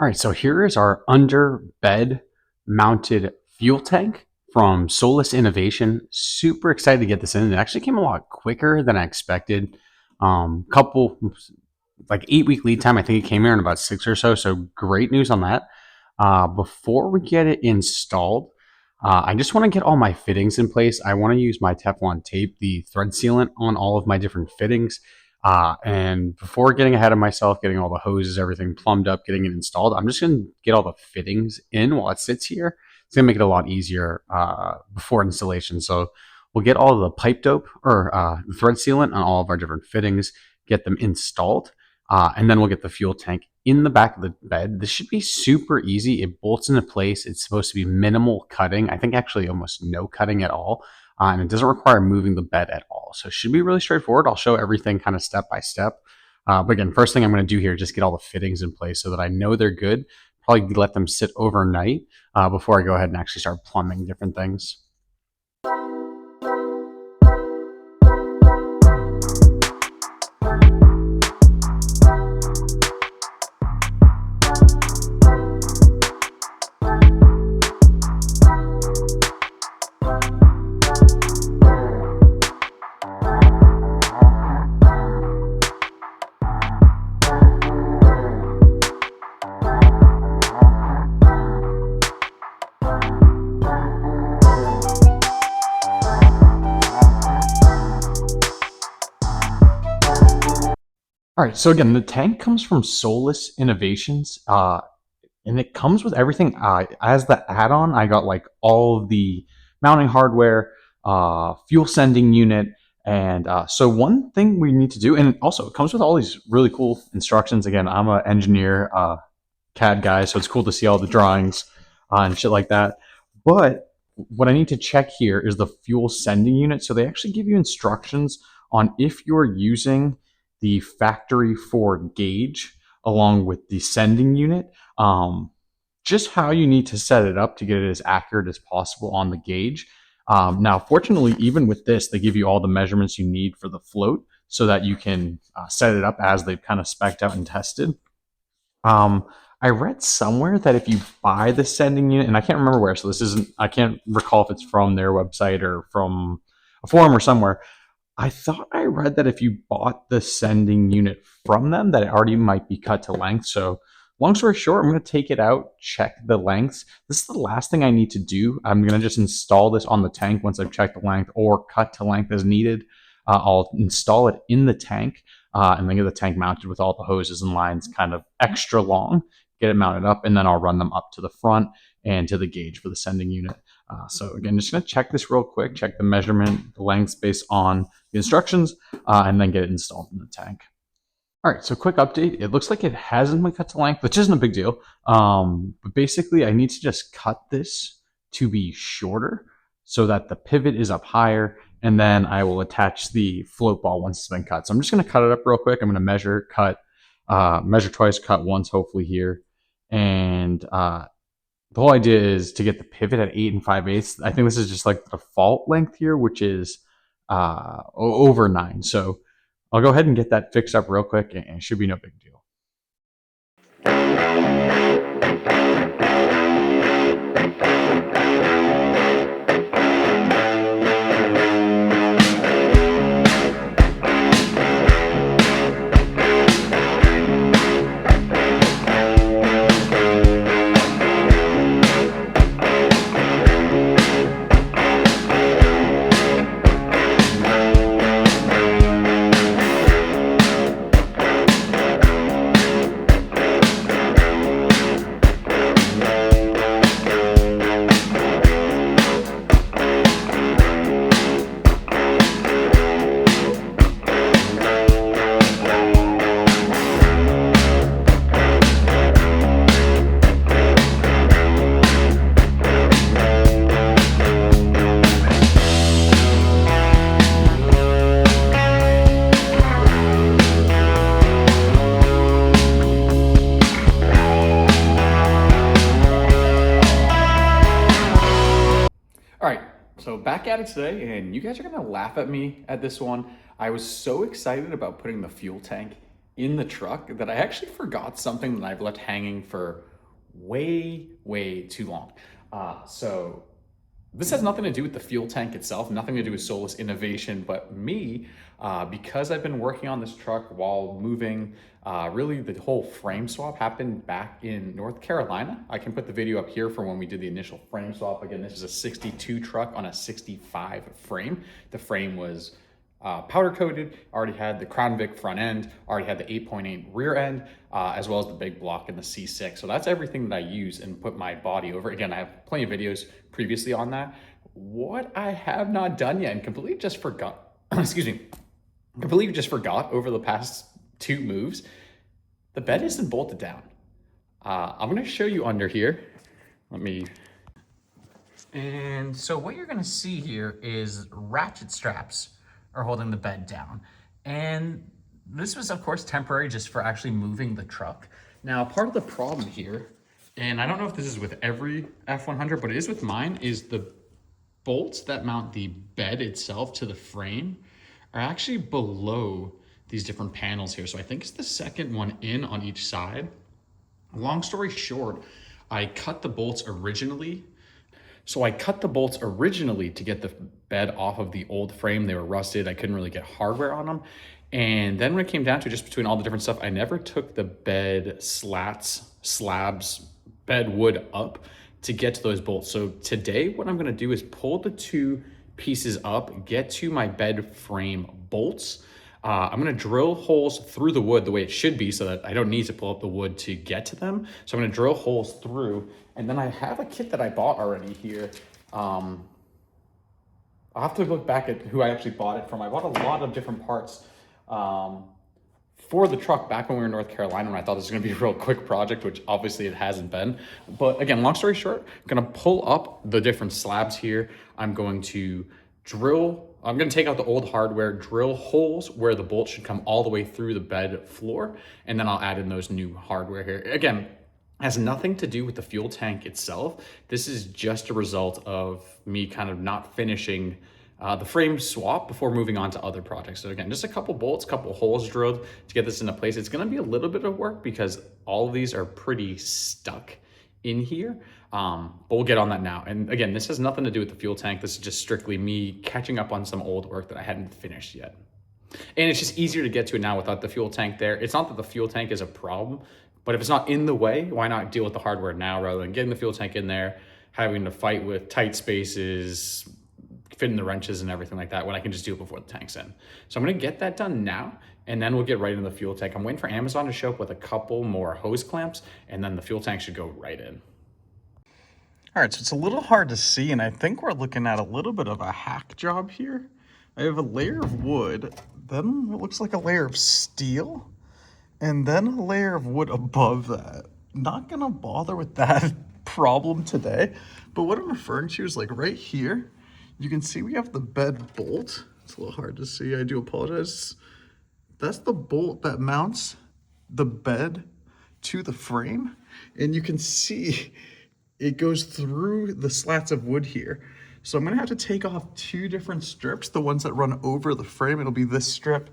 All right, so here is our under bed mounted fuel tank from Soulless Innovation. Super excited to get this in. It actually came a lot quicker than I expected. Couple like 8 week lead time. I think it came here in about six or so. So great news on that. Before we get it installed, I just want to get all my fittings in place. I want to use my Teflon tape, the thread sealant on all of my different fittings. And before getting ahead of myself, getting all the hoses, everything plumbed up, getting it installed, I'm just going to get all the fittings in while it sits here. It's going to make it a lot easier before installation. So we'll get all the pipe dope or the thread sealant on all of our different fittings, get them installed, and then we'll get the fuel tank in the back of the bed. This should be super easy. It bolts into place. It's supposed to be minimal cutting. I think actually almost no cutting at all. And it doesn't require moving the bed at all. So it should be really straightforward. I'll show everything kind of step by step. But again, first thing I'm going to do here is just get all the fittings in place so that I know they're good. Probably let them sit overnight before I go ahead and actually start plumbing different things. All right, so again, the tank comes from Soulless Innovations, and it comes with everything. As the add-on, I got like all of the mounting hardware, fuel sending unit, and so one thing we need to do, and also it comes with all these really cool instructions. Again, I'm an engineer, CAD guy, so it's cool to see all the drawings and shit like that. But what I need to check here is the fuel sending unit. So they actually give you instructions on if you're using the factory Ford gauge along with the sending unit, just how you need to set it up to get it as accurate as possible on the gauge. Now, fortunately, even with this, they give you all the measurements you need for the float so that you can set it up as they've kind of spec'd out and tested. I read somewhere that if you buy the sending unit, and I can't remember where, so this isn't, I can't recall if it's from their website or from a forum or somewhere. I thought I read that if you bought the sending unit from them, that it already might be cut to length. So long story short, I'm going to take it out, check the lengths. This is the last thing I need to do. I'm going to just install this on the tank once I've checked the length or cut to length as needed. I'll install it in the tank and then get the tank mounted with all the hoses and lines kind of extra long, get it mounted up, and then I'll run them up to the front and to the gauge for the sending unit. So again, just going to check this real quick, check the measurement, the lengths based on the instructions, and then get it installed in the tank. All right, so quick update. It looks like it hasn't been cut to length, which isn't a big deal. But basically, I need to just cut this to be shorter so that the pivot is up higher, and then I will attach the float ball once it's been cut. So I'm just going to cut it up real quick. I'm going to measure, cut, measure twice, cut once, hopefully here. And the whole idea is to get the pivot at 8 5/8. I think this is just like the default length here, which is over 9. So I'll go ahead and get that fixed up real quick, and it should be no big deal. All right, so back at it today, and you guys are gonna laugh at me at this one. I was so excited about putting the fuel tank in the truck that I actually forgot something that I've left hanging for way too long. So this has nothing to do with the fuel tank itself, nothing to do with Soulless Innovation, but me, because I've been working on this truck while moving, really the whole frame swap happened back in North Carolina. I can put the video up here for when we did the initial frame swap. Again, this is a 62 truck on a 65 frame. The frame was powder coated, already had the Crown Vic front end, already had the 8.8 rear end, as well as the big block and the C6. So that's everything that I use and put my body over. Again, I have plenty of videos previously on that. What I have not done yet and completely just forgot, excuse me, completely just forgot over the past 2 moves, the bed isn't bolted down. I'm gonna show you under here. And so what you're gonna see here is ratchet straps are holding the bed down. And this was of course temporary just for actually moving the truck. Now, part of the problem here, and I don't know if this is with every F100, but it is with mine, is the bolts that mount the bed itself to the frame are actually below these different panels here. So I think it's the second one in on each side. Long story short, I cut the bolts originally. So I cut the bolts originally to get the bed off of the old frame. They were rusted. I couldn't really get hardware on them. And then when it came down to just between all the different stuff, I never took the bed slabs, bed wood up to get to those bolts. So today what I'm gonna do is pull the 2 pieces up, get to my bed frame bolts. I'm gonna drill holes through the wood the way it should be so that I don't need to pull up the wood to get to them. So I'm gonna drill holes through, and then I have a kit that I bought already here. I'll have to look back at who I actually bought it from. I bought a lot of different parts for the truck back when we were in North Carolina, when I thought this was gonna be a real quick project, which obviously it hasn't been. But again, long story short, I'm gonna pull up the different slabs here. I'm going to take out the old hardware, drill holes where the bolt should come all the way through the bed floor, and then I'll add in those new hardware here. Again, has nothing to do with the fuel tank itself. This is just a result of me kind of not finishing the frame swap before moving on to other projects. So again, just a couple bolts, couple holes drilled to get this into place. It's gonna be a little bit of work because all of these are pretty stuck in here, but we'll get on that now. And again, this has nothing to do with the fuel tank. This is just strictly me catching up on some old work that I hadn't finished yet. And it's just easier to get to it now without the fuel tank there. It's not that the fuel tank is a problem, but if it's not in the way, why not deal with the hardware now rather than getting the fuel tank in there, having to fight with tight spaces, fitting the wrenches and everything like that, when I can just do it before the tank's in. So I'm gonna get that done now, and then we'll get right into the fuel tank. I'm waiting for Amazon to show up with a couple more hose clamps, and then the fuel tank should go right in. All right, so it's a little hard to see, and I think we're looking at a little bit of a hack job here. I have a layer of wood, then what looks like a layer of steel, and then a layer of wood above that. Not gonna bother with that problem today, but what I'm referring to is like right here, you can see we have the bed bolt. It's a little hard to see, I do apologize. That's the bolt that mounts the bed to the frame. And you can see it goes through the slats of wood here. So I'm gonna have to take off 2 different strips, the ones that run over the frame. It'll be this strip,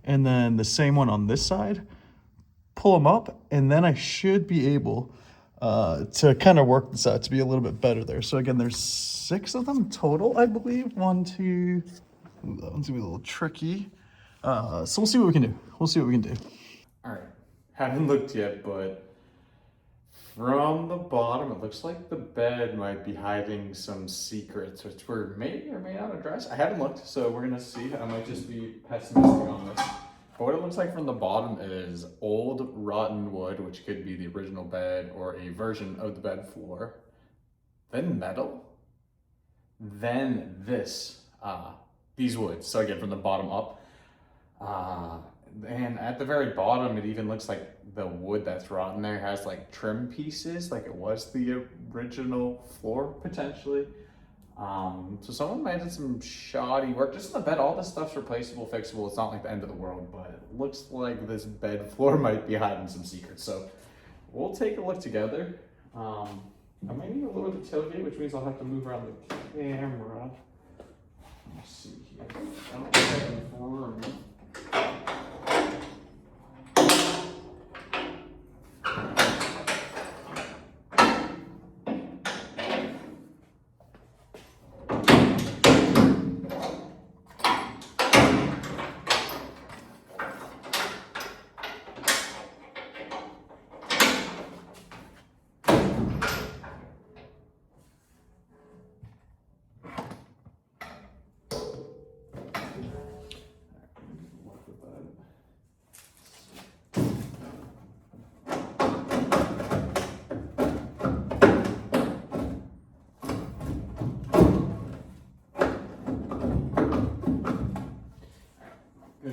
and then the same one on this side. Pull them up, and then I should be able to kind of work this out to be a little bit better there. So again, there's 6 of them total, I believe. 1, 2, ooh, that one's gonna be a little tricky. So we'll see what we can do. All right, haven't looked yet, but from the bottom, it looks like the bed might be hiding some secrets, which we may or may not address. I haven't looked, so we're gonna see. I might just be pessimistic on this. But what it looks like from the bottom is old rotten wood, which could be the original bed or a version of the bed floor. Then metal. Then these woods. So again, from the bottom up. And at the very bottom, it even looks like the wood that's rotten there has like trim pieces, like it was the original floor potentially. So someone might have done some shoddy work. Just in the bed, all this stuff's replaceable, fixable. It's not like the end of the world, but it looks like this bed floor might be hiding some secrets. So we'll take a look together. I might need a little bit of tailgate, which means I'll have to move around the camera. Let's see here. I don't think I have enough room.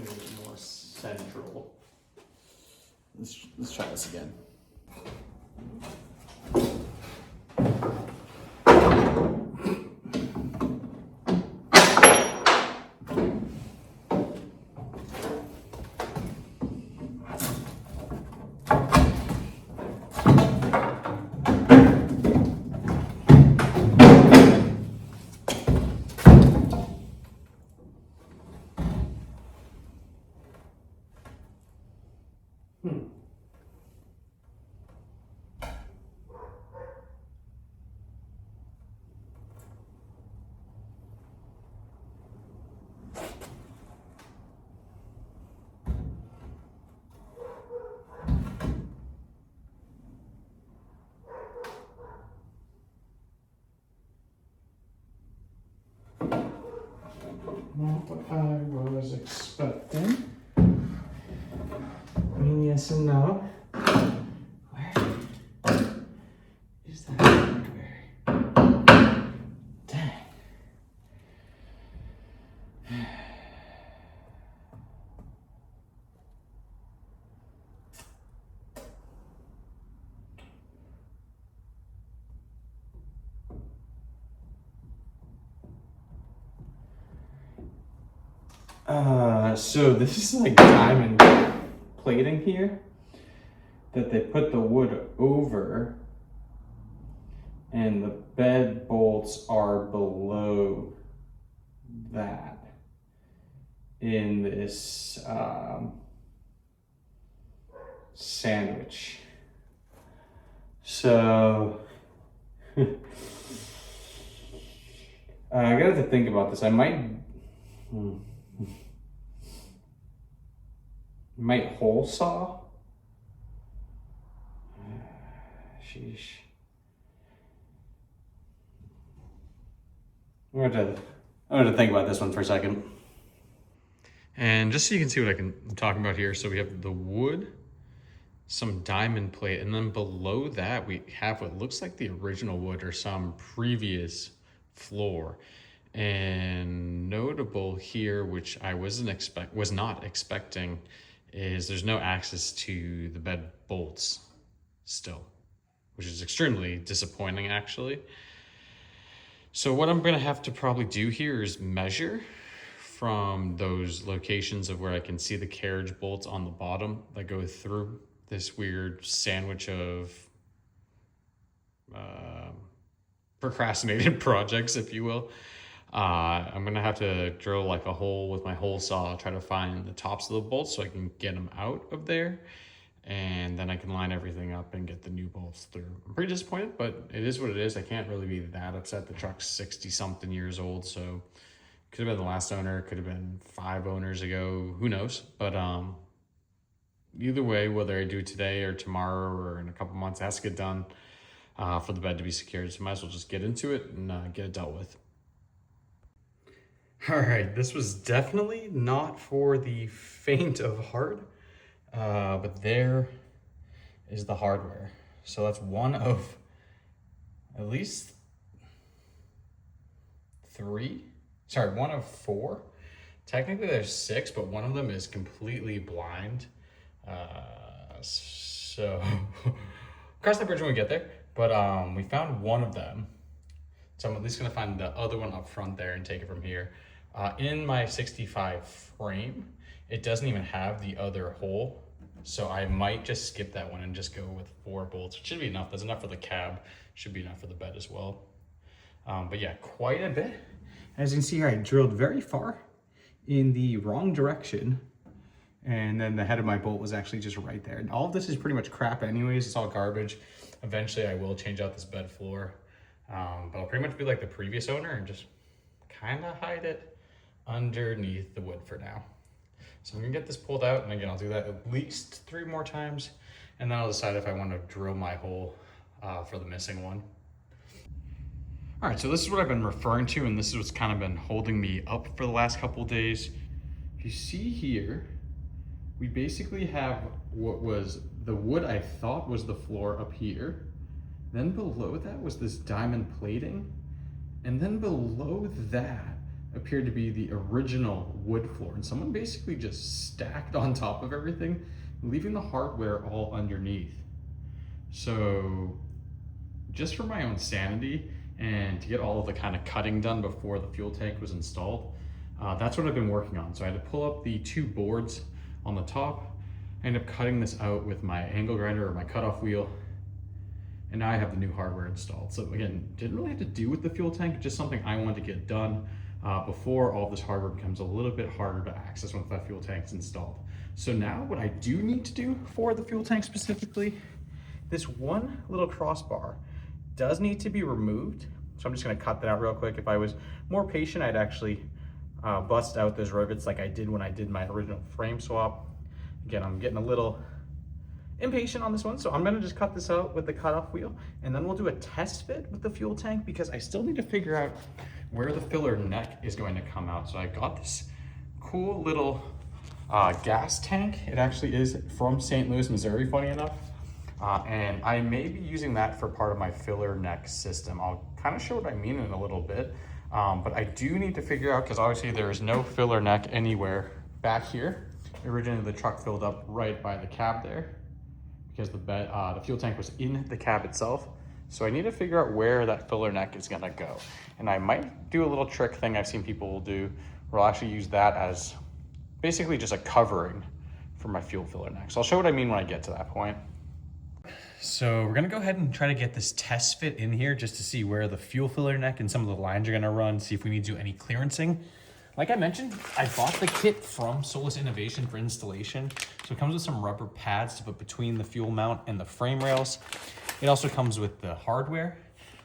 more central. Let's try this again. Not what I was expecting. I mean, yes and no. Where is that hardware? Dang. So this is like diamond plating here that they put the wood over, and the bed bolts are below that in this sandwich. So I gotta have to think about this. I might hole saw. Sheesh. I'm gonna think about this one for a second. And just so you can see what I'm talking about here, so we have the wood, some diamond plate, and then below that we have what looks like the original wood or some previous floor. And notable here, which I was not expecting, is there's no access to the bed bolts still, which is extremely disappointing actually. So what I'm gonna have to probably do here is measure from those locations of where I can see the carriage bolts on the bottom that go through this weird sandwich of procrastinated projects, if you will. I'm gonna have to drill like a hole with my hole saw, try to find the tops of the bolts so I can get them out of there, and then I can line everything up and get the new bolts through. I'm pretty disappointed, but it is what it is. I can't really be that upset. The truck's 60 something years old, so could have been the last owner, could have been 5 owners ago, who knows? But either way, whether I do it today or tomorrow or in a couple months, it has to get done for the bed to be secured. So might as well just get into it and get it dealt with. All right, this was definitely not for the faint of heart, but there is the hardware. So that's one of at least 1 of 4. Technically there's 6, but one of them is completely blind. So cross that bridge when we get there, but we found one of them. So I'm at least gonna find the other one up front there and take it from here. In my 65 frame, it doesn't even have the other hole. So I might just skip that one and just go with 4 bolts, which should be enough. That's enough for the cab, should be enough for the bed as well. But yeah, quite a bit. As you can see here, I drilled very far in the wrong direction. And then the head of my bolt was actually just right there. And all of this is pretty much crap anyways, it's all garbage. Eventually I will change out this bed floor. But I'll pretty much be like the previous owner and just kind of hide it underneath the wood for now. So I'm gonna get this pulled out, and again, I'll do that at least 3 more times, and then I'll decide if I want to drill my hole for the missing one. All right, so this is what I've been referring to, and this is what's kind of been holding me up for the last couple of days. If you see here, we basically have what was the wood I thought was the floor up here. Then below that was this diamond plating. And then below that, appeared to be the original wood floor, and someone basically just stacked on top of everything, leaving the hardware all underneath. So just for my own sanity and to get all of the kind of cutting done before the fuel tank was installed, that's what I've been working on. So I had to pull up the two boards on the top. I ended up cutting this out with my angle grinder or my cutoff wheel, and now I have the new hardware installed. So again, didn't really have to do with the fuel tank, just something I wanted to get done before all this hardware becomes a little bit harder to access once that fuel tank's installed. So now what I do need to do for the fuel tank specifically, this one little crossbar does need to be removed. So I'm just gonna cut that out real quick. If I was more patient, I'd actually bust out those rivets like I did when I did my original frame swap. Again, I'm getting a little impatient on this one, so I'm gonna just cut this out with the cutoff wheel, and then we'll do a test fit with the fuel tank because I still need to figure out where the filler neck is going to come out. So I got this cool little gas tank. It actually is from St. Louis, Missouri, funny enough. And I may be using that for part of my filler neck system. I'll kind of show what I mean in a little bit, but I do need to figure out, because obviously there is no filler neck anywhere back here. Originally the truck filled up right by the cab there because the fuel tank was in the cab itself. So I need to figure out where that filler neck is gonna go. And I might do a little trick thing I've seen people do where I'll actually use that as basically just a covering for my fuel filler neck. So I'll show what I mean when I get to that point. So we're gonna go ahead and try to get this test fit in here just to see where the fuel filler neck and some of the lines are gonna run, see if we need to do any clearancing. Like I mentioned, I bought the kit from Soulless Innovation for installation. So it comes with some rubber pads to put between the fuel mount and the frame rails. It also comes with the hardware.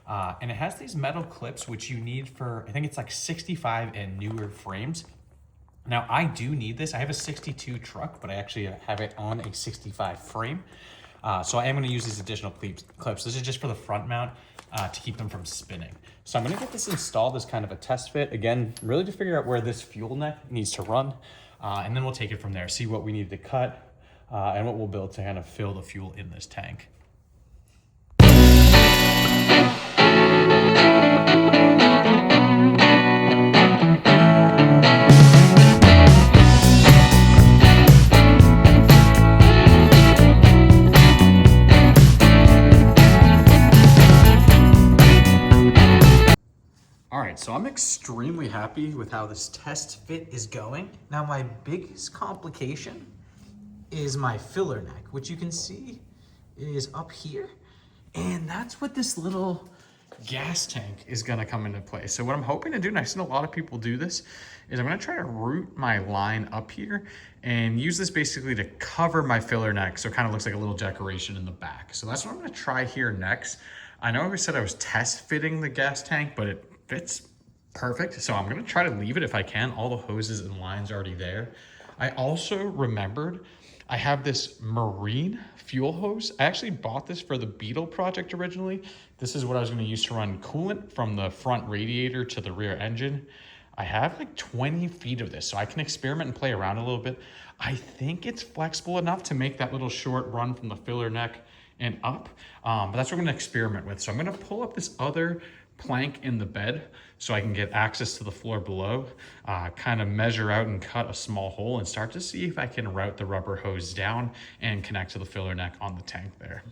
And it has these metal clips, which you need for, I think it's like 65 and newer frames. Now I do need this. I have a 62 truck, but I actually have it on a 65 frame. So I am gonna use these additional clips. This is just for the front mount to keep them from spinning. So I'm gonna get this installed as kind of a test fit. Again, really to figure out where this fuel neck needs to run. And then we'll take it from there, see what we need to cut and what we'll build to kind of fill the fuel in this tank. All right, so I'm extremely happy with how this test fit is going. Now my biggest complication is my filler neck, which you can see is up here. And that's what this little gas tank is gonna come into play. So what I'm hoping to do, and I've seen a lot of people do this, is I'm gonna try to route my line up here and use this basically to cover my filler neck so it kind of looks like a little decoration in the back. So that's what I'm gonna try here next. I know I said I was test fitting the gas tank, but it fits perfect. So I'm gonna try to leave it if I can. All the hoses and lines are already there. I also remembered I have this marine fuel hose. I actually bought this for the Beetle project originally. This is what I was gonna use to run coolant from the front radiator to the rear engine. I have like 20 feet of this, so I can experiment and play around a little bit. I think it's flexible enough to make that little short run from the filler neck and up, but that's what I'm gonna experiment with. So I'm gonna pull up this other plank in the bed so I can get access to the floor below, kind of measure out and cut a small hole and start to see if I can route the rubber hose down and connect to the filler neck on the tank there.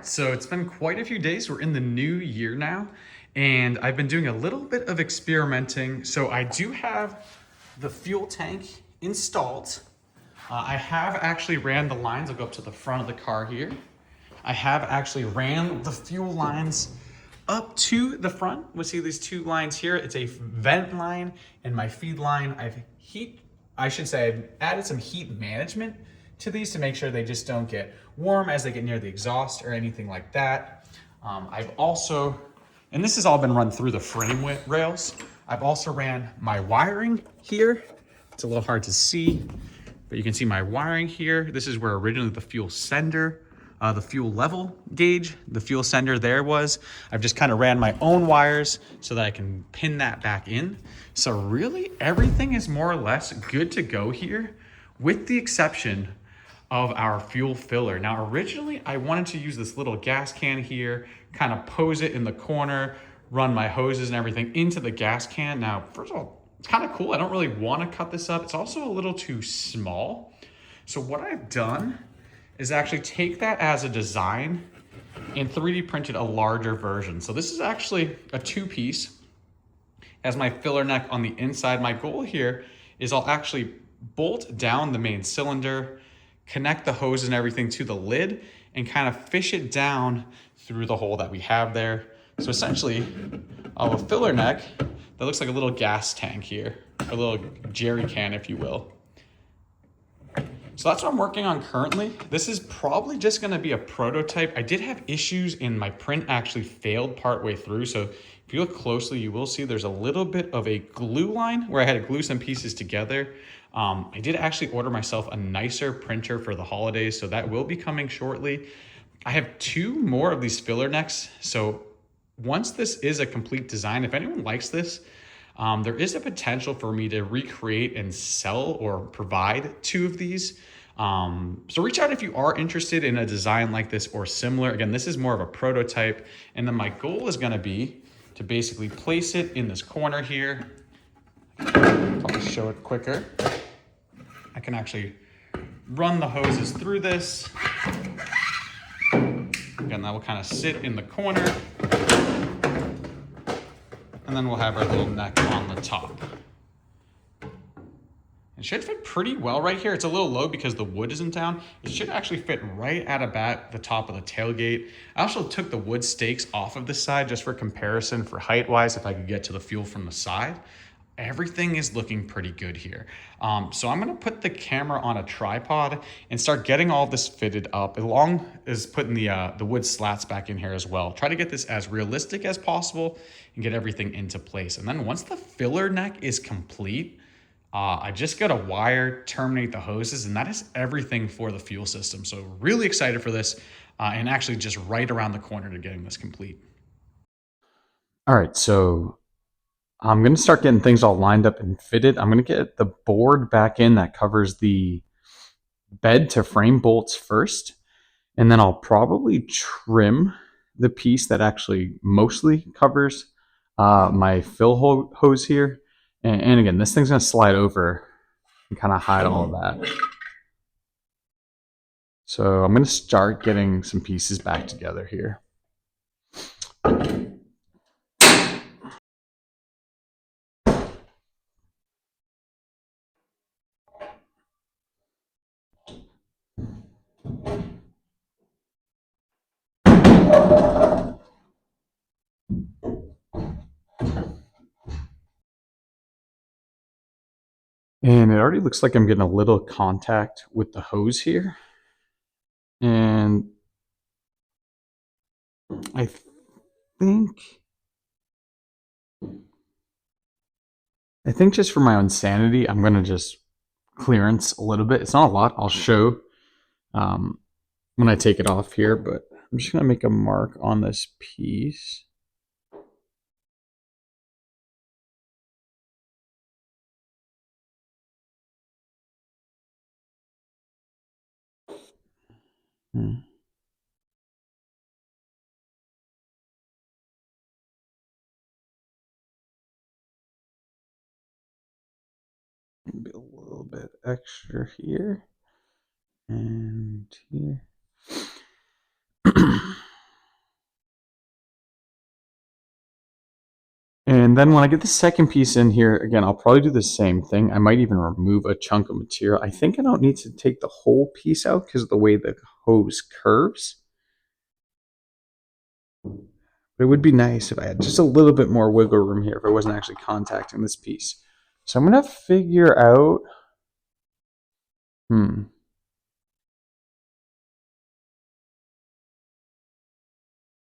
So it's been quite a few days. We're in the new year now, and I've been doing a little bit of experimenting. So I do have the fuel tank installed. I have actually ran the lines. I'll go up to the front of the car here. I have actually ran the fuel lines up to the front. We see these two lines here. It's a vent line and my feed line. I've added some heat management to these to make sure they just don't get warm as they get near the exhaust or anything like that. I've also, and this has all been run through the frame rails. I've also ran my wiring here. It's a little hard to see, but you can see my wiring here. This is where originally the fuel sender, the fuel level gauge, the fuel sender there was. I've just kind of ran my own wires so that I can pin that back in. So really everything is more or less good to go here, with the exception of our fuel filler. Now, originally I wanted to use this little gas can here, kind of pose it in the corner, run my hoses and everything into the gas can. Now, first of all, it's kind of cool. I don't really want to cut this up. It's also a little too small. So what I've done is actually take that as a design and 3D printed a larger version. So this is actually a two-piece as my filler neck on the inside. My goal here is I'll actually bolt down the main cylinder, connect the hose and everything to the lid, and kind of fish it down through the hole that we have there. So essentially, I'll have a filler neck that looks like a little gas tank here, a little jerry can, if you will. So that's what I'm working on currently. This is probably just gonna be a prototype. I did have issues in my print actually failed partway through. So if you look closely, you will see there's a little bit of a glue line where I had to glue some pieces together. I did actually order myself a nicer printer for the holidays, so that will be coming shortly. I have two more of these filler necks. So once this is a complete design, if anyone likes this, there is a potential for me to recreate and sell or provide two of these. So reach out if you are interested in a design like this or similar. Again, this is more of a prototype. And then my goal is gonna be to basically place it in this corner here. I'll show it quicker. I can actually run the hoses through this. Again, that will kind of sit in the corner. And then we'll have our little neck on the top. It should fit pretty well right here. It's a little low because the wood isn't down. It should actually fit right at about the top of the tailgate. I also took the wood stakes off of this side just for comparison for height-wise, if I could get to the fuel from the side. Everything is looking pretty good here. So I'm gonna put the camera on a tripod and start getting all this fitted up, along as putting the wood slats back in here as well. Try to get this as realistic as possible and get everything into place. And then once the filler neck is complete, I just got to wire, terminate the hoses, and that is everything for the fuel system. So really excited for this, and actually just right around the corner to getting this complete. All right, so I'm going to start getting things all lined up and fitted. I'm going to get the board back in that covers the bed to frame bolts first, and then I'll probably trim the piece that actually mostly covers my fill hose here. And again, this thing's going to slide over and kind of hide all of that. So I'm going to start getting some pieces back together here. And it already looks like I'm getting a little contact with the hose here. And I think just for my own sanity, I'm going to just clearance a little bit. It's not a lot. I'll show when I take it off here, but I'm just going to make a mark on this piece. Maybe a little bit extra here and here. And then when I get the second piece in here, again, I'll probably do the same thing. I might even remove a chunk of material. I think I don't need to take the whole piece out because of the way the hose curves. But it would be nice if I had just a little bit more wiggle room here if I wasn't actually contacting this piece. So I'm going to figure out, I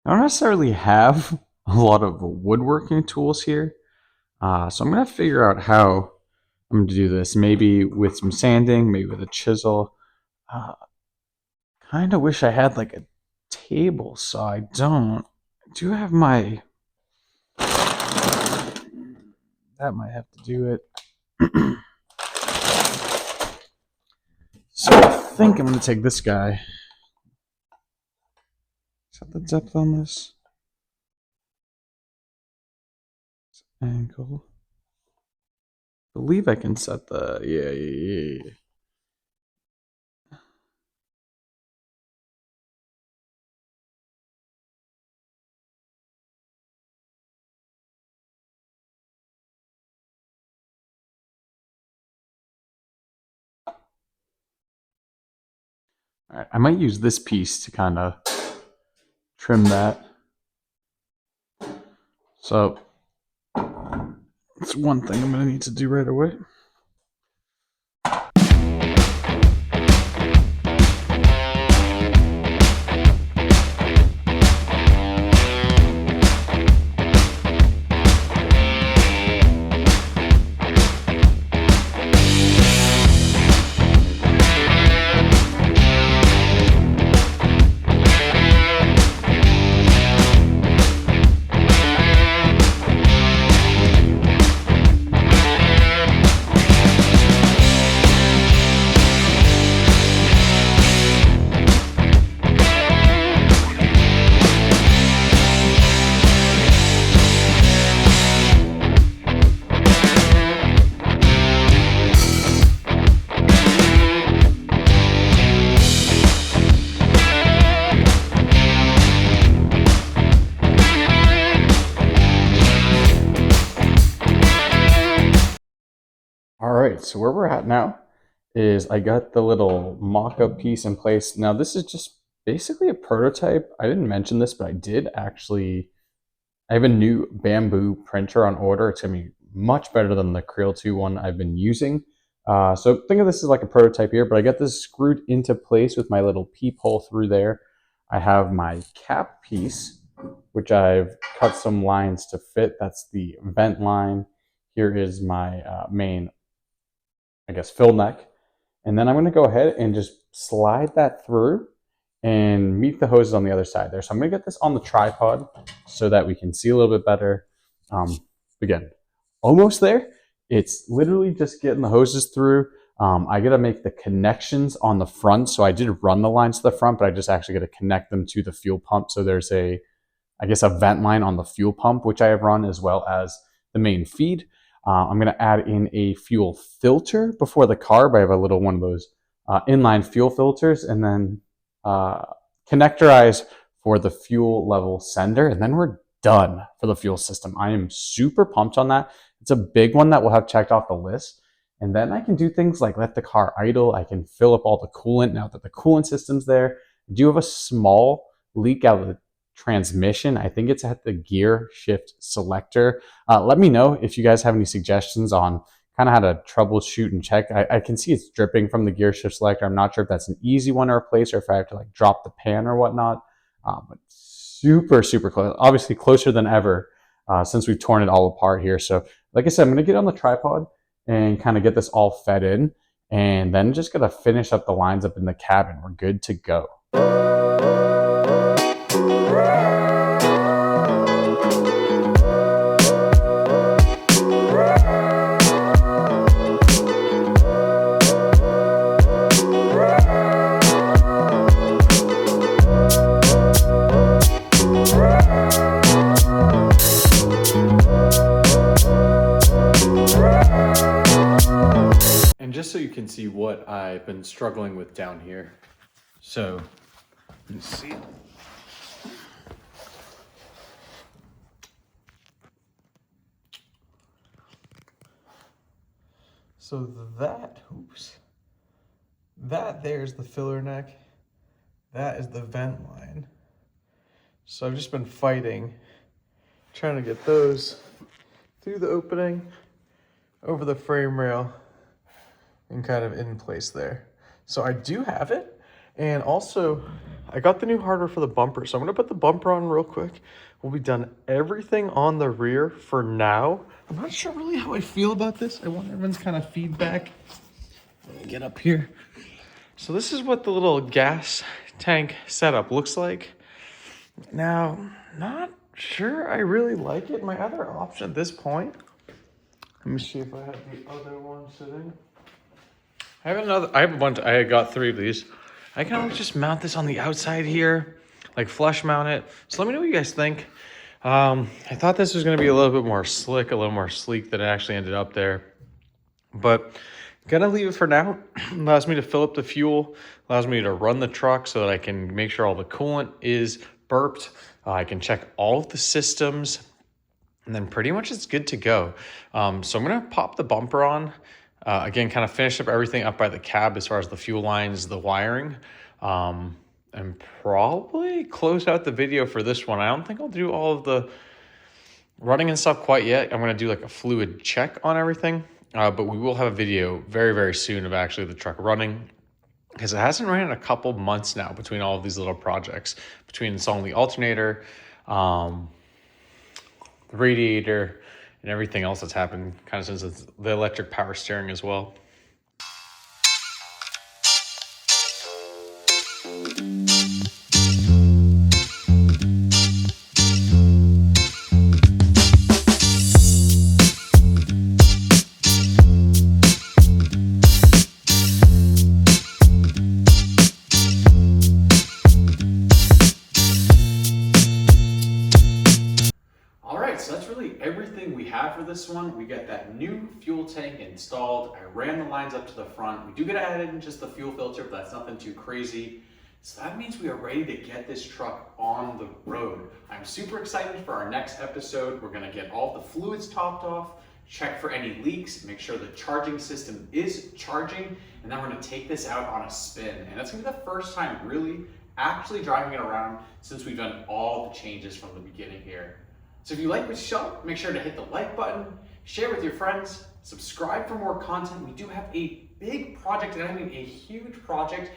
don't necessarily have a lot of woodworking tools here. So I'm going to figure out how I'm going to do this. Maybe with some sanding, maybe with a chisel. Uh, kind of wish I had like a table saw. I don't. I do have my. That might have to do it. So I think I'm going to take this guy. Is that the depth on this? Angle. I believe I can set the. Yeah. All right, I might use this piece to kind of trim that. So that's one thing I'm going to need to do right away. All right, so where we're at now is I got the little mock-up piece in place. Now this is just basically a prototype. I didn't mention this, but I did actually, I have a new bamboo printer on order. It's gonna be much better than the Creel 2 one I've been using. So think of this as like a prototype here, but I got this screwed into place with my little peephole through there. I have my cap piece, which I've cut some lines to fit. That's the vent line. Here is my main, I guess, fill neck. And then I'm going to go ahead and just slide that through and meet the hoses on the other side there. So I'm going to get this on the tripod so that we can see a little bit better. Again, almost there. It's literally just getting the hoses through. I got to make the connections on the front. So I did run the lines to the front, but I just actually got to connect them to the fuel pump. So there's a vent line on the fuel pump, which I have run, as well as the main feed. I'm going to add in a fuel filter before the carb. I have a little one of those inline fuel filters, and then connector eyes for the fuel level sender, and then we're done for the fuel system. I am super pumped on that. It's a big one that we'll have checked off the list. And then I can do things like let the car idle. I can fill up all the coolant now that the coolant system's there. I do have a small leak out of the transmission. I think it's at the gear shift selector. Let me know if you guys have any suggestions on kind of how to troubleshoot and check. I can see it's dripping from the gear shift selector. I'm not sure if that's an easy one to replace or if I have to like drop the pan or whatnot. But super close. Obviously closer than ever since we've torn it all apart here. So like I said, I'm going to get on the tripod and kind of get this all fed in, and then just got to finish up the lines up in the cabin. We're good to go. And just so you can see what I've been struggling with down here. So, you see. So that there's the filler neck. That is the vent line. So I've just been fighting Trying to get those through the opening, over the frame rail, and kind of in place there. So I do have it. And also, I got the new hardware for the bumper. So I'm gonna put the bumper on real quick. We'll be done everything on the rear for now. I'm not sure really how I feel about this. I want everyone's kind of feedback. Let me get up here. So this is what the little gas tank setup looks like. Now, not sure I really like it. My other option at this point, let me see if I have the other one sitting. I have a bunch, I got 3 of these. I can just mount this on the outside here, like flush mount it. So let me know what you guys think. I thought this was gonna be a little bit more slick, a little more sleek than it actually ended up there. But gonna leave it for now. Allows me to fill up the fuel, allows me to run the truck so that I can make sure all the coolant is burped. I can check all of the systems, and then pretty much it's good to go. So I'm gonna pop the bumper on. Again, kind of finish up everything up by the cab as far as the fuel lines, the wiring, and probably close out the video for this one. I don't think I'll do all of the running and stuff quite yet. I'm gonna do like a fluid check on everything, but we will have a video very, very soon of actually the truck running, because it hasn't ran in a couple months now between all of these little projects, between installing the alternator, the radiator, and everything else that's happened kind of since it's the electric power steering as well. So that's really everything we have for this one. We got that new fuel tank installed. I ran the lines up to the front. We do get added in just the fuel filter, but that's nothing too crazy. So that means we are ready to get this truck on the road. I'm super excited for our next episode. We're gonna get all the fluids topped off, check for any leaks, make sure the charging system is charging, and then we're gonna take this out on a spin. And that's gonna be the first time really actually driving it around since we've done all the changes from the beginning here. So if you like what you saw, make sure to hit the like button, share with your friends, subscribe for more content. We do have a big project, and I mean a huge project,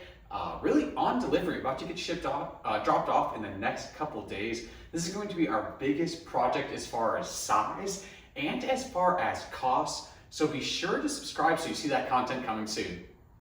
really on delivery, about to get shipped off, dropped off in the next couple days. This is going to be our biggest project as far as size and as far as cost. So be sure to subscribe so you see that content coming soon.